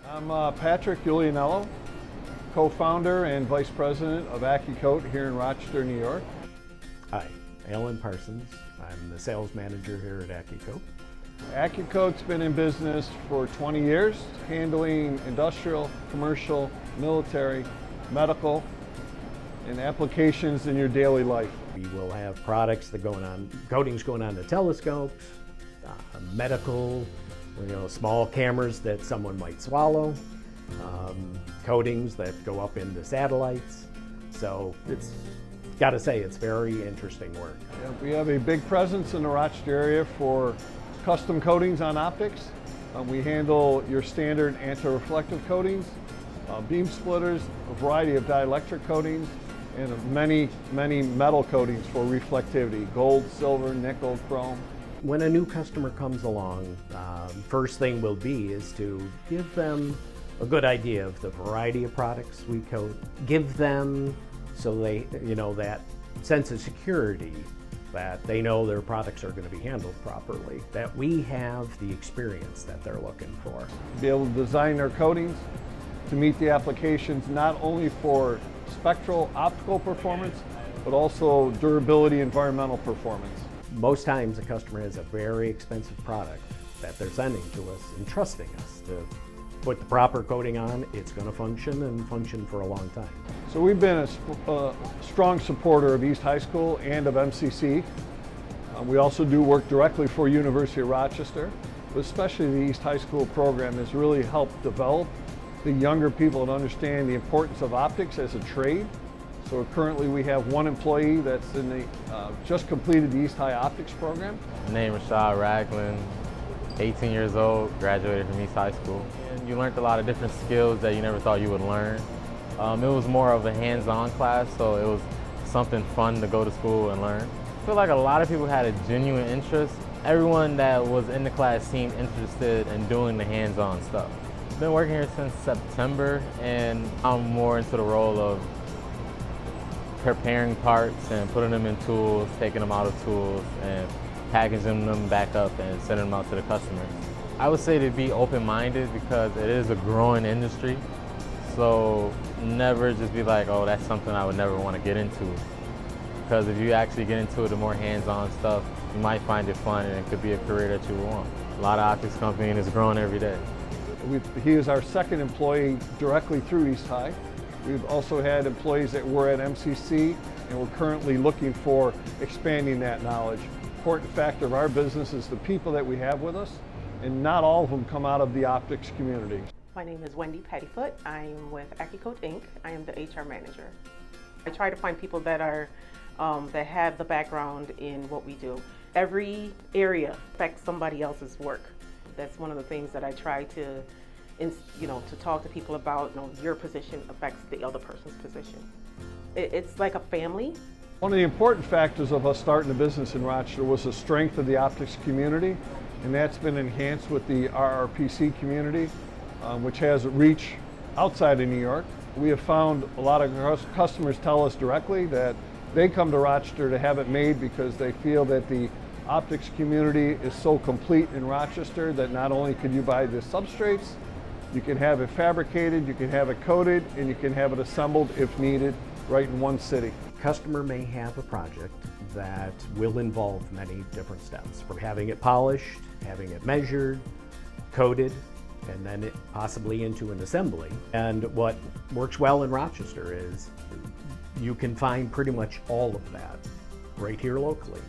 I'm Patrick Iulianello, co-founder and vice president of AccuCoat here in Rochester, New York. Hi, Alan Parsons. I'm the sales manager here at AccuCoat. AccuCoat's been in business for 20 years, handling industrial, commercial, military, medical, and applications in your daily life. We will have products that coatings going on the telescopes, medical, small cameras that someone might swallow, coatings that go up into satellites. So it's gotta say, it's very interesting work. Yeah, we have a big presence in the Rochester area for custom coatings on optics. We handle your standard anti-reflective coatings, beam splitters, a variety of dielectric coatings, and many metal coatings for reflectivity, gold, silver, nickel, chrome. When a new customer comes along, first thing will be is to give them a good idea of the variety of products we coat. Give them so they, that sense of security that they know their products are going to be handled properly, that we have the experience that they're looking for. Be able to design their coatings to meet the applications not only for spectral optical performance, but also durability, environmental performance. Most times a customer has a very expensive product that they're sending to us and trusting us to put the proper coating on. It's going to function and function for a long time. So we've been a strong supporter of East High School and of MCC. We also do work directly for University of Rochester, but especially the East High School program has really helped develop the younger people and understand the importance of optics as a trade. So currently we have one employee that's in the just completed the East High Optics program. My name is Rishad, Ragland, 18 years old, graduated from East High School. And you learned a lot of different skills that you never thought you would learn. It was more of a hands-on class, so it was something fun to go to school and learn. I feel like a lot of people had a genuine interest. Everyone that was in the class seemed interested in doing the hands-on stuff. I've been working here since September, and I'm more into the role of preparing parts and putting them in tools, taking them out of tools, and packaging them back up and sending them out to the customers. I would say to be open-minded because it is a growing industry. So never just be like, oh, that's something I would never want to get into. Because if you actually get into it, the more hands-on stuff, you might find it fun and it could be a career that you want. A lot of optics company and it's growing every day. He is our second employee directly through East High. We've also had employees that were at MCC, and we're currently looking for expanding that knowledge. Important factor of our business is the people that we have with us, and not all of them come out of the optics community. My name is Wendy Paddyfoote. I'm with AccuCoat Inc. I am the HR manager. I try to find people that are that have the background in what we do. Every area affects somebody else's work. That's one of the things that I try to to talk to people about. Your position affects the other person's position. It's like a family. One of the important factors of us starting the business in Rochester was the strength of the optics community, and that's been enhanced with the RRPC community, which has reach outside of New York. We have found a lot of customers tell us directly that they come to Rochester to have it made because they feel that the optics community is so complete in Rochester that not only can you buy the substrates, you can have it fabricated, you can have it coated, and you can have it assembled if needed right in one city. Customer may have a project that will involve many different steps, from having it polished, having it measured, coated, and then possibly into an assembly. And what works well in Rochester is you can find pretty much all of that right here locally.